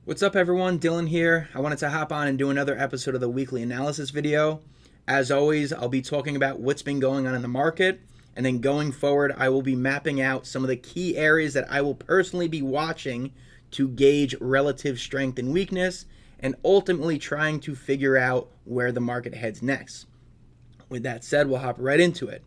What's up everyone, Dylan here. I wanted to hop on and do another episode of the weekly analysis video. As always, I'll be talking about what's been going on in the market, and then going forward, I will be mapping out some of the key areas that I will personally be watching to gauge relative strength and weakness, and ultimately trying to figure out where the market heads next. With that said, we'll hop right into it.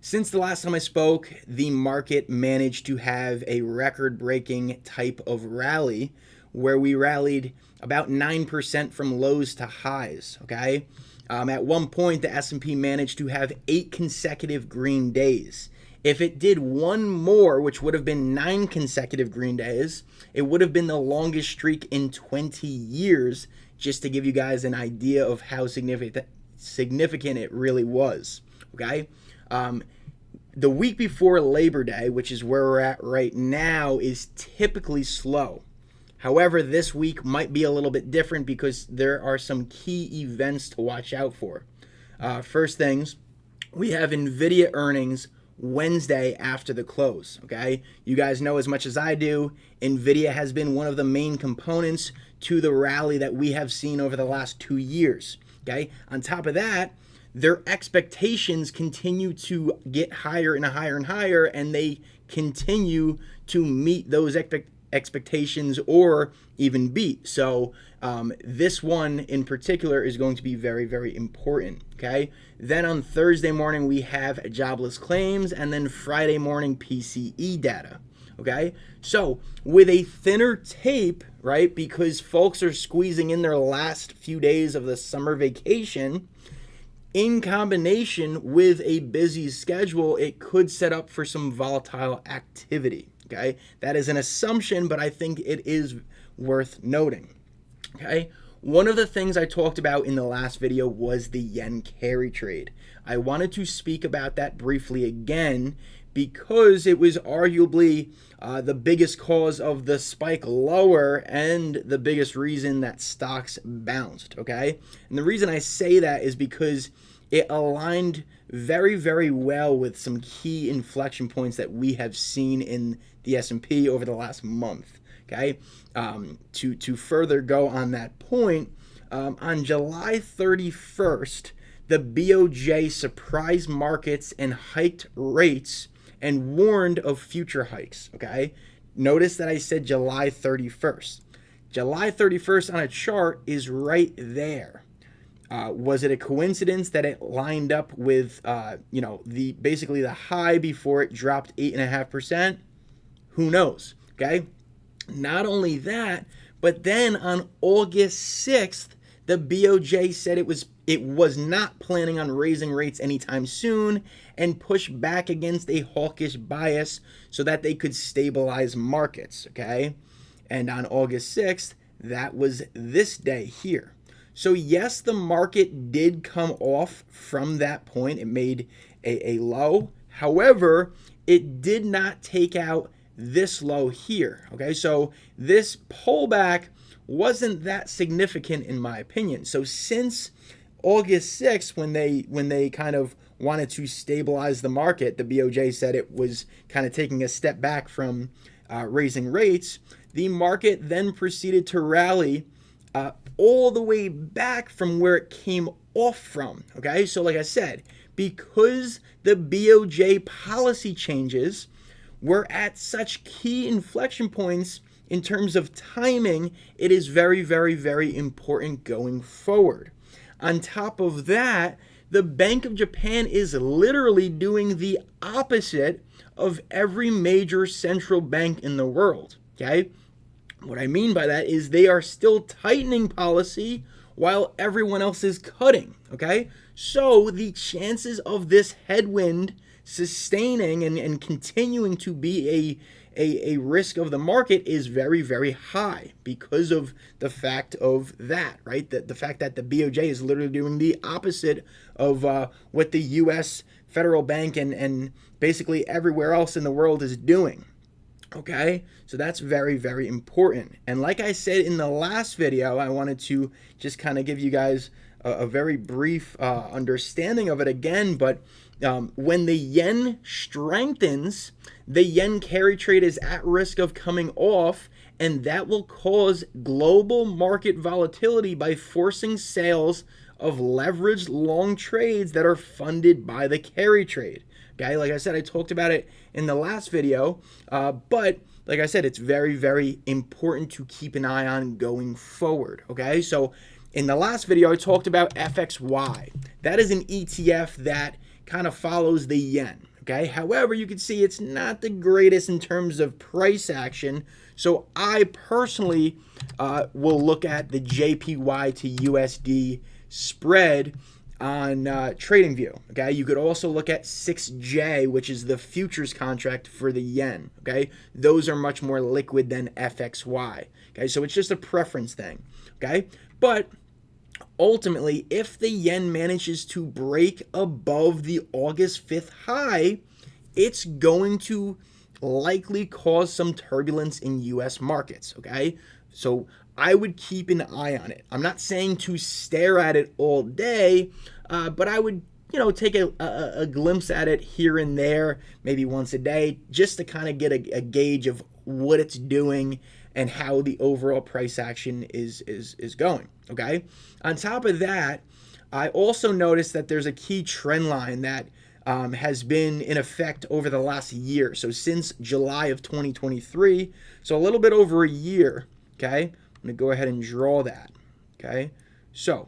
Since the last time I spoke, the market managed to have a record-breaking type of rally where we rallied about 9% from lows to highs, okay? At one point, the S&P managed to have 8 consecutive green days. If it did one more, which would have been 9 consecutive green days, it would have been the longest streak in 20 years, just to give you guys an idea of how significant it really was, okay? The week before Labor Day, which is where we're at right now, is typically slow. However, this week might be a little bit different because there are some key events to watch out for. First things, we have NVDA earnings Wednesday after the close, okay? You guys know as much as I do, NVIDIA has been one of the main components to the rally that we have seen over the last 2 years, okay? On top of that, their expectations continue to get higher and higher and higher, and they continue to meet those expectations or even beat. So this one in particular is going to be very, very important, okay? Then on Thursday morning, we have jobless claims, and then Friday morning, PCE data, okay? So with a thinner tape, right, because folks are squeezing in their last few days of the summer vacation, in combination with a busy schedule, it could set up for some volatile activity, okay? That is an assumption, but I think it is worth noting, okay? One of the things I talked about in the last video was the yen carry trade. I wanted to speak about that briefly again because it was arguably the biggest cause of the spike lower and the biggest reason that stocks bounced, okay? And the reason I say that is because it aligned very, very well with some key inflection points that we have seen in the S&P over the last month, okay? To further go on that point, on July 31st, the BOJ surprised markets and hiked rates and warned of future hikes, okay? Notice that I said July 31st. July 31st on a chart is right there. Was it a coincidence that it lined up with, basically the high before it dropped 8.5%? Who knows, okay? Not only that, but then on August 6th, the BOJ said it was not planning on raising rates anytime soon and pushed back against a hawkish bias so that they could stabilize markets, okay? And on August 6th, that was this day here. So yes, the market did come off from that point. It made a low. However, it did not take out this low here, okay? So this pullback wasn't that significant in my opinion. So since August 6th, when they kind of wanted to stabilize the market, the BOJ said it was kind of taking a step back from raising rates, the market then proceeded to rally all the way back from where it came off from, okay? So like I said, because the BOJ policy changes were at such key inflection points in terms of timing, it is very, very, very important going forward. On top of that, the Bank of Japan is literally doing the opposite of every major central bank in the world, okay? What I mean by that is they are still tightening policy while everyone else is cutting, okay? So the chances of this headwind sustaining and continuing to be a risk of the market is very, very high because of the fact of that, right? The fact that the BOJ is literally doing the opposite of what the U.S. federal bank and basically everywhere else in the world is doing. Okay, so that's very, very important. And like I said in the last video, I wanted to just kind of give you guys a very brief understanding of it again. But when the yen strengthens, the yen carry trade is at risk of coming off and that will cause global market volatility by forcing sales of leveraged long trades that are funded by the carry trade. Okay, like I said, I talked about it in the last video, but like I said, it's very, very important to keep an eye on going forward. Okay, so in the last video, I talked about FXY. That is an ETF that kind of follows the yen. Okay, however, you can see it's not the greatest in terms of price action. So I personally will look at the JPY to USD spread on TradingView. Okay, you could also look at 6J, which is the futures contract for the yen. Okay, those are much more liquid than FXY. Okay, so it's just a preference thing. Okay, but ultimately, if the yen manages to break above the August 5th high, it's going to likely cause some turbulence in US markets. Okay, so I would keep an eye on it. I'm not saying to stare at it all day, but I would, take a glimpse at it here and there, maybe once a day, just to kind of get a gauge of what it's doing and how the overall price action is going. Okay. On top of that, I also noticed that there's a key trend line that has been in effect over the last year. So since July of 2023, so a little bit over a year. Okay. I'm going to go ahead and draw that. Okay. So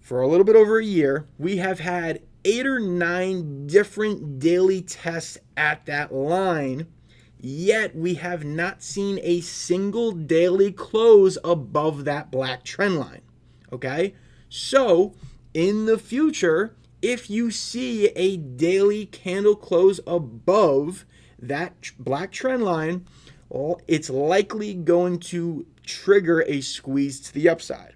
for a little bit over a year, we have had 8 or 9 different daily tests at that line. Yet we have not seen a single daily close above that black trend line. Okay, so in the future, if you see a daily candle close above that black trend line, well, it's likely going to trigger a squeeze to the upside.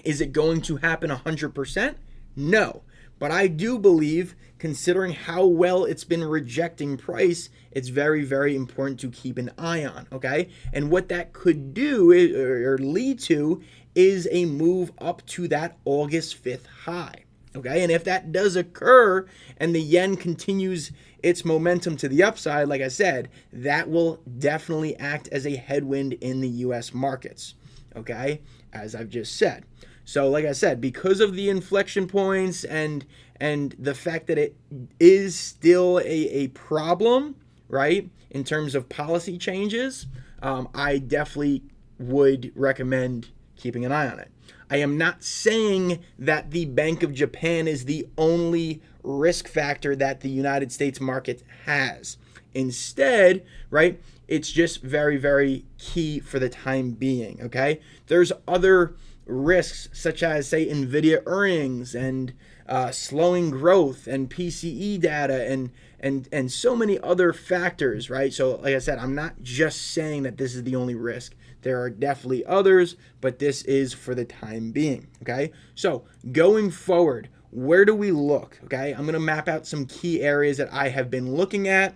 Is it going to happen 100%? No. But I do believe, considering how well it's been rejecting price, it's very, very important to keep an eye on, okay? And what that could do or lead to is a move up to that August 5th high, okay? And if that does occur and the yen continues its momentum to the upside, like I said, that will definitely act as a headwind in the U.S. markets, okay? As I've just said. So like I said, because of the inflection points and the fact that it is still a problem, right, in terms of policy changes, I definitely would recommend keeping an eye on it. I am not saying that the Bank of Japan is the only risk factor that the United States market has. Instead, right, it's just very, very key for the time being, okay? There's other risks such as, say, NVDA earnings and slowing growth and PCE data and so many other factors, right? So like I said, I'm not just saying that this is the only risk. There are definitely others, but this is for the time being, okay? So going forward, where do we look, okay? I'm going to map out some key areas that I have been looking at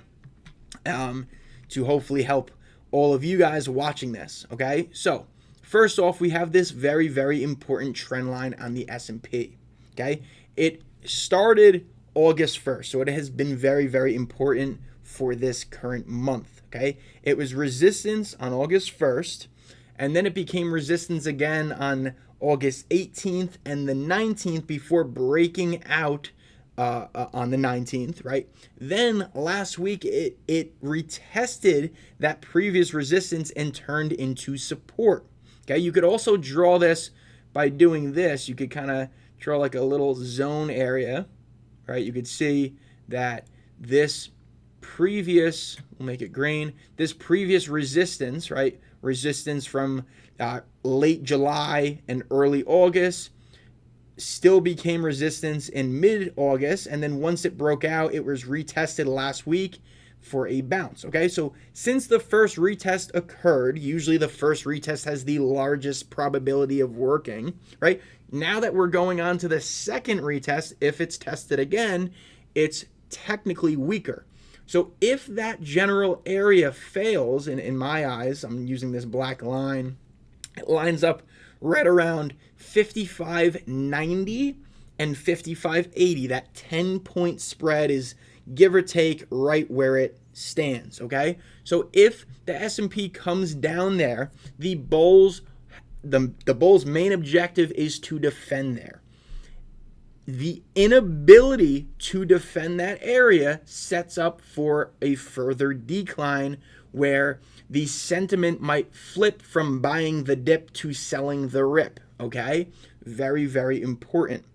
to hopefully help all of you guys watching this, okay? So first off, we have this very, very important trend line on the S&P, okay? It started August 1st, so it has been very, very important for this current month, okay? It was resistance on August 1st, and then it became resistance again on August 18th and the 19th before breaking out on the 19th, right? Then last week, it retested that previous resistance and turned into support. Okay, you could also draw this by doing this. You could kind of draw like a little zone area, right? You could see that this previous, we'll make it green, this previous resistance, right? Resistance from late July and early August still became resistance in mid-August. And then once it broke out, it was retested last week for a bounce. Okay, so since the first retest occurred, usually the first retest has the largest probability of working, right? Now that we're going on to the second retest, if it's tested again, it's technically weaker. So if that general area fails, in my eyes, I'm using this black line, it lines up right around 55.90 and 55.80. That 10-point spread is give or take right where it stands, okay? So if the S&P comes down there, the bulls main objective is to defend there. The inability to defend that area sets up for a further decline where the sentiment might flip from buying the dip to selling the rip, okay? Very, very important.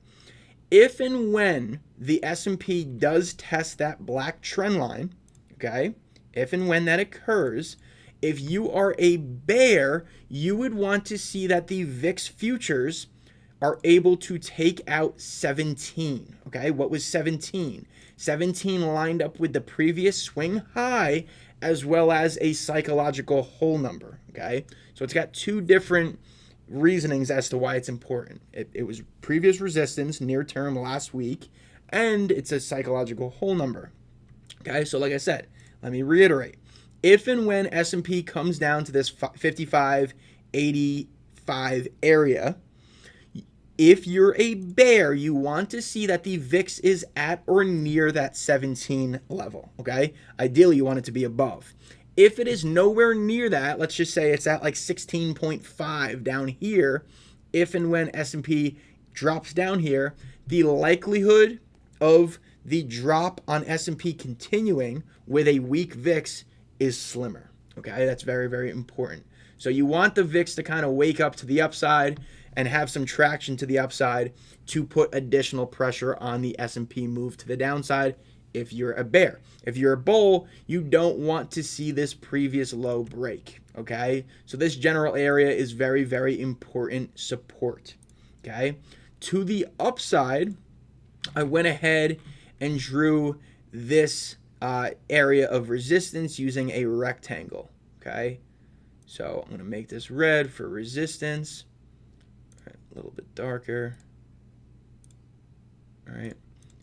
If and when the S&P does test that black trend line, okay, if and when that occurs, if you are a bear, you would want to see that the VIX futures are able to take out 17, okay? What was 17? 17 lined up with the previous swing high as well as a psychological whole number, okay? So it's got two different reasonings as to why it's important. It was previous resistance near term last week, and it's a psychological whole number, okay? So like I said, let me reiterate. If and when S&P comes down to this 55.85 area, if you're a bear, you want to see that the VIX is at or near that 17 level, okay? Ideally, you want it to be above. If it is nowhere near that, let's just say it's at like 16.5 down here, if and when S&P drops down here, the likelihood of the drop on S&P continuing with a weak VIX is slimmer, okay? That's very, very important. So you want the VIX to kind of wake up to the upside and have some traction to the upside to put additional pressure on the S&P move to the downside if you're a bear. If you're a bull, you don't want to see this previous low break, okay? So this general area is very, very important support, okay? To the upside, I went ahead and drew this area of resistance using a rectangle, okay? So I'm going to make this red for resistance. A little bit darker. All right.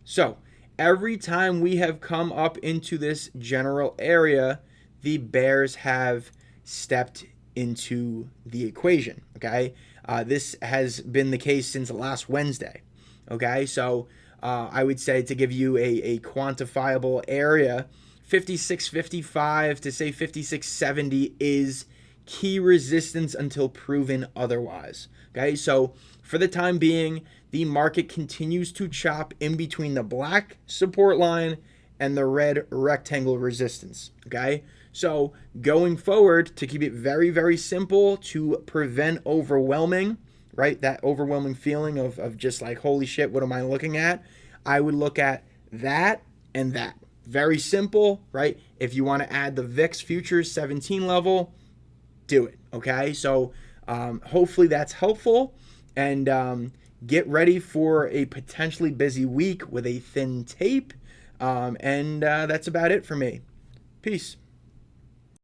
So every time we have come up into this general area, the bears have stepped into the equation. Okay. This has been the case since last Wednesday. Okay. So I would say, to give you a quantifiable area, 56.55 to say 56.70 is key resistance until proven otherwise. Okay, so for the time being, the market continues to chop in between the black support line and the red rectangle resistance. Okay, so going forward, to keep it very, very simple, to prevent overwhelming, right, that overwhelming feeling of just like, holy shit, what am I looking at? I would look at that and that. Very simple, right? If you want to add the VIX futures 17 level, do it. Okay, so hopefully that's helpful, and get ready for a potentially busy week with a thin tape, and that's about it for me. Peace.